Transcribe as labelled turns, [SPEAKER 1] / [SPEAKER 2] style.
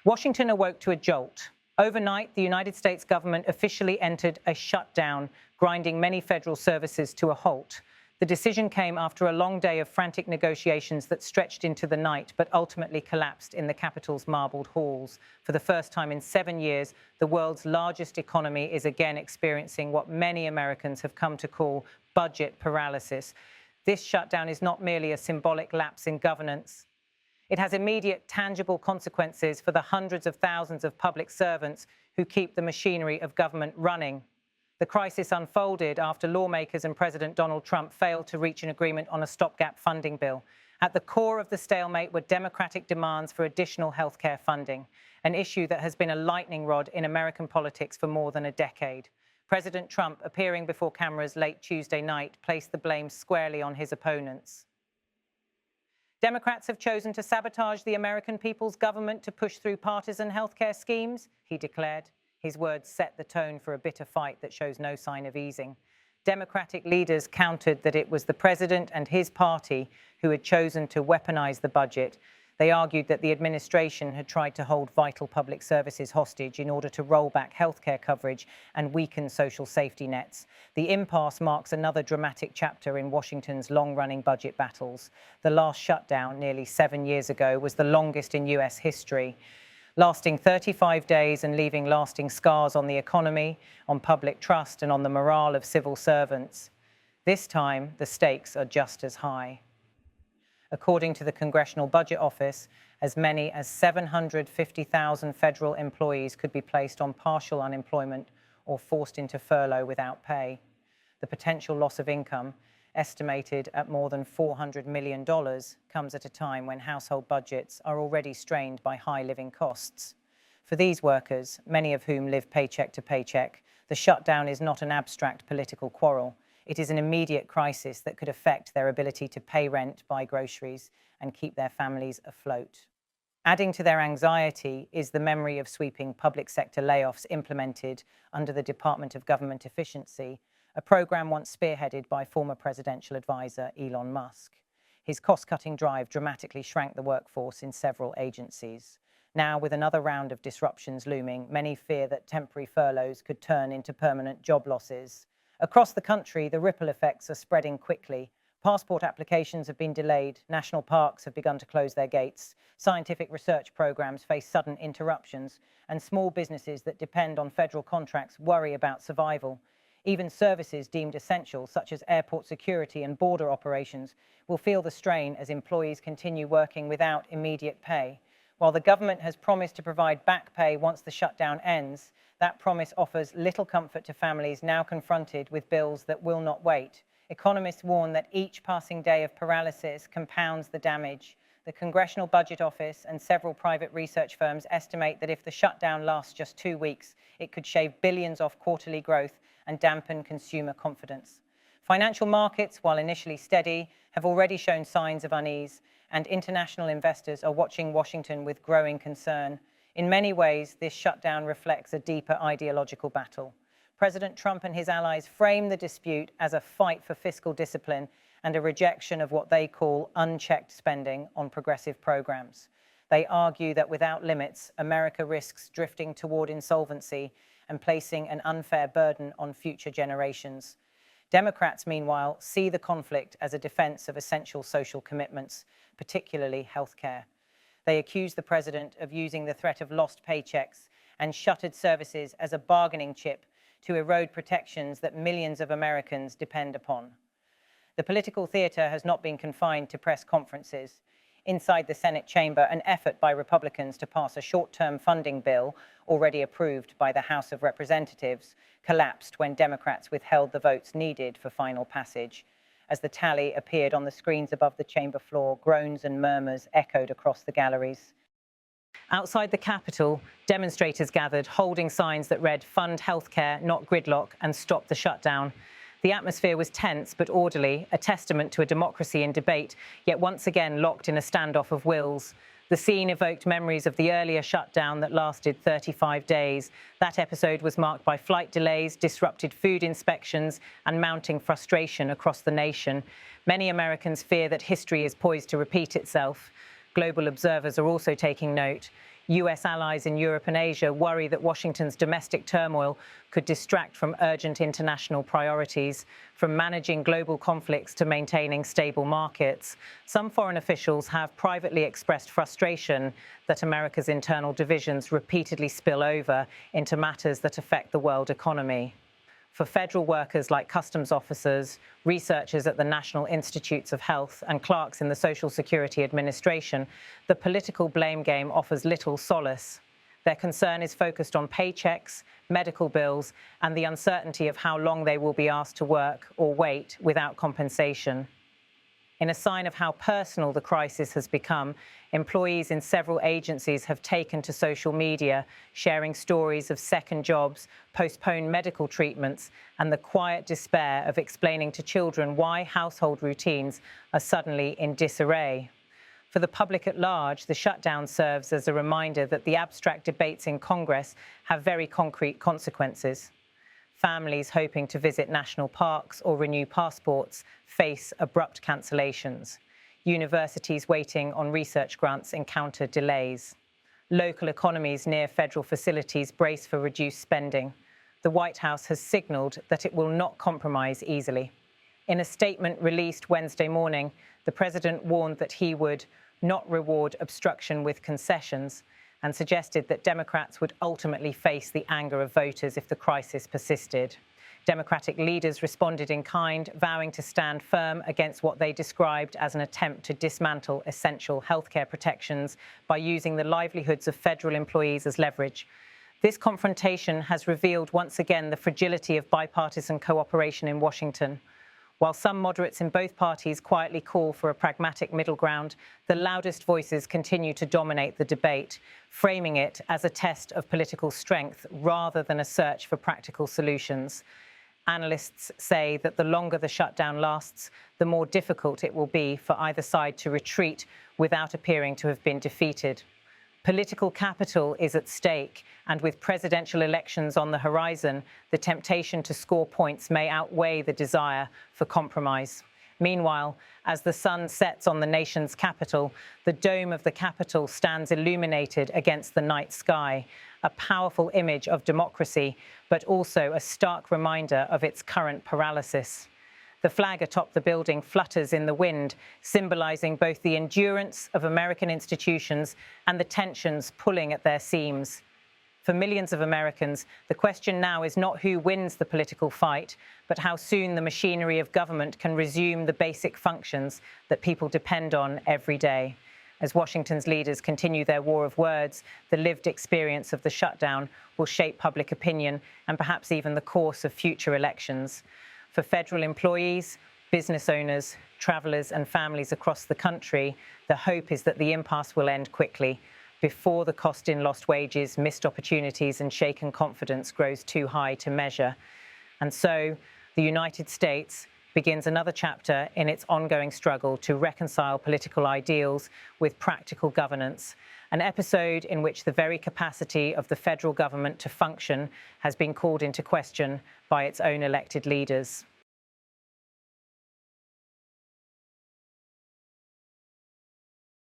[SPEAKER 1] Washington awoke to a jolt. Overnight, the United States government officially entered a shutdown, grinding many federal services to a halt. The decision came after a long day of frantic negotiations that stretched into the night, but ultimately collapsed in the Capitol's marbled halls. For the first time in 7 years, the world's largest economy is again experiencing what many Americans have come to call budget paralysis. This shutdown is not merely a symbolic lapse in governance. It has immediate, tangible consequences for the hundreds of thousands of public servants who keep the machinery of government running. The crisis unfolded after lawmakers and President Donald Trump failed to reach an agreement on a stopgap funding bill. At the core of the stalemate were Democratic demands for additional healthcare funding, an issue that has been a lightning rod in American politics for more than a decade. President Trump, appearing before cameras late Tuesday night, placed the blame squarely on his opponents. Democrats have chosen to sabotage the American people's government to push through partisan healthcare schemes, he declared. His words set the tone for a bitter fight that shows no sign of easing. Democratic leaders countered that it was the president and his party who had chosen to weaponize the budget. They argued that the administration had tried to hold vital public services hostage in order to roll back healthcare coverage and weaken social safety nets. The impasse marks another dramatic chapter in Washington's long-running budget battles. The last shutdown, nearly 7 years ago, was the longest in U.S. history, lasting 35 days and leaving lasting scars on the economy, on public trust, and on the morale of civil servants. This time, the stakes are just as high. According to the Congressional Budget Office, as many as 750,000 federal employees could be placed on partial unemployment or forced into furlough without pay. The potential loss of income, estimated at more than $400 million, comes at a time when household budgets are already strained by high living costs. For these workers, many of whom live paycheck to paycheck, the shutdown is not an abstract political quarrel. It is an immediate crisis that could affect their ability to pay rent, buy groceries, and keep their families afloat. Adding to their anxiety is the memory of sweeping public sector layoffs implemented under the Department of Government Efficiency, a program once spearheaded by former presidential advisor Elon Musk. His cost-cutting drive dramatically shrank the workforce in several agencies. Now, with another round of disruptions looming, many fear that temporary furloughs could turn into permanent job losses. Across the country, the ripple effects are spreading quickly. Passport applications have been delayed, national parks have begun to close their gates, scientific research programs face sudden interruptions, and small businesses that depend on federal contracts worry about survival. Even services deemed essential, such as airport security and border operations, will feel the strain as employees continue working without immediate pay. While the government has promised to provide back pay once the shutdown ends, that promise offers little comfort to families now confronted with bills that will not wait. Economists warn that each passing day of paralysis compounds the damage. The Congressional Budget Office and several private research firms estimate that if the shutdown lasts just 2 weeks, it could shave billions off quarterly growth and dampen consumer confidence. Financial markets, while initially steady, have already shown signs of unease, and international investors are watching Washington with growing concern. In many ways, this shutdown reflects a deeper ideological battle. President Trump and his allies frame the dispute as a fight for fiscal discipline and a rejection of what they call unchecked spending on progressive programs. They argue that without limits, America risks drifting toward insolvency and placing an unfair burden on future generations. Democrats, meanwhile, see the conflict as a defense of essential social commitments, particularly healthcare. They accuse the president of using the threat of lost paychecks and shuttered services as a bargaining chip to erode protections that millions of Americans depend upon. The political theater has not been confined to press conferences. Inside the Senate chamber, an effort by Republicans to pass a short-term funding bill, already approved by the House of Representatives, collapsed when Democrats withheld the votes needed for final passage. As the tally appeared on the screens above the chamber floor, groans and murmurs echoed across the galleries. Outside the Capitol, demonstrators gathered, holding signs that read, "Fund healthcare, not gridlock," and "Stop the shutdown." The atmosphere was tense but orderly, a testament to a democracy in debate, yet once again locked in a standoff of wills. The scene evoked memories of the earlier shutdown that lasted 35 days. That episode was marked by flight delays, disrupted food inspections, and mounting frustration across the nation. Many Americans fear that history is poised to repeat itself. Global observers are also taking note. US allies in Europe and Asia worry that Washington's domestic turmoil could distract from urgent international priorities, from managing global conflicts to maintaining stable markets. Some foreign officials have privately expressed frustration that America's internal divisions repeatedly spill over into matters that affect the world economy. For federal workers like customs officers, researchers at the National Institutes of Health, and clerks in the Social Security Administration, the political blame game offers little solace. Their concern is focused on paychecks, medical bills, and the uncertainty of how long they will be asked to work or wait without compensation. In a sign of how personal the crisis has become, employees in several agencies have taken to social media, sharing stories of second jobs, postponed medical treatments, and the quiet despair of explaining to children why household routines are suddenly in disarray. For the public at large, the shutdown serves as a reminder that the abstract debates in Congress have very concrete consequences. Families hoping to visit national parks or renew passports face abrupt cancellations. Universities waiting on research grants encounter delays. Local economies near federal facilities brace for reduced spending. The White House has signaled that it will not compromise easily. In a statement released Wednesday morning, the president warned that he would not reward obstruction with concessions, and suggested that Democrats would ultimately face the anger of voters if the crisis persisted. Democratic leaders responded in kind, vowing to stand firm against what they described as an attempt to dismantle essential healthcare protections by using the livelihoods of federal employees as leverage. This confrontation has revealed once again the fragility of bipartisan cooperation in Washington. While some moderates in both parties quietly call for a pragmatic middle ground, the loudest voices continue to dominate the debate, framing it as a test of political strength rather than a search for practical solutions. Analysts say that the longer the shutdown lasts, the more difficult it will be for either side to retreat without appearing to have been defeated. Political capital is at stake, and with presidential elections on the horizon, the temptation to score points may outweigh the desire for compromise. Meanwhile, as the sun sets on the nation's capital, the dome of the Capitol stands illuminated against the night sky, a powerful image of democracy, but also a stark reminder of its current paralysis. The flag atop the building flutters in the wind, symbolizing both the endurance of American institutions and the tensions pulling at their seams. For millions of Americans, the question now is not who wins the political fight, but how soon the machinery of government can resume the basic functions that people depend on every day. As Washington's leaders continue their war of words, the lived experience of the shutdown will shape public opinion and perhaps even the course of future elections. For federal employees, business owners, travelers, and families across the country, the hope is that the impasse will end quickly, before the cost in lost wages, missed opportunities, and shaken confidence grows too high to measure. And so, the United States begins another chapter in its ongoing struggle to reconcile political ideals with practical governance, an episode in which the very capacity of the federal government to function has been called into question by its own elected leaders.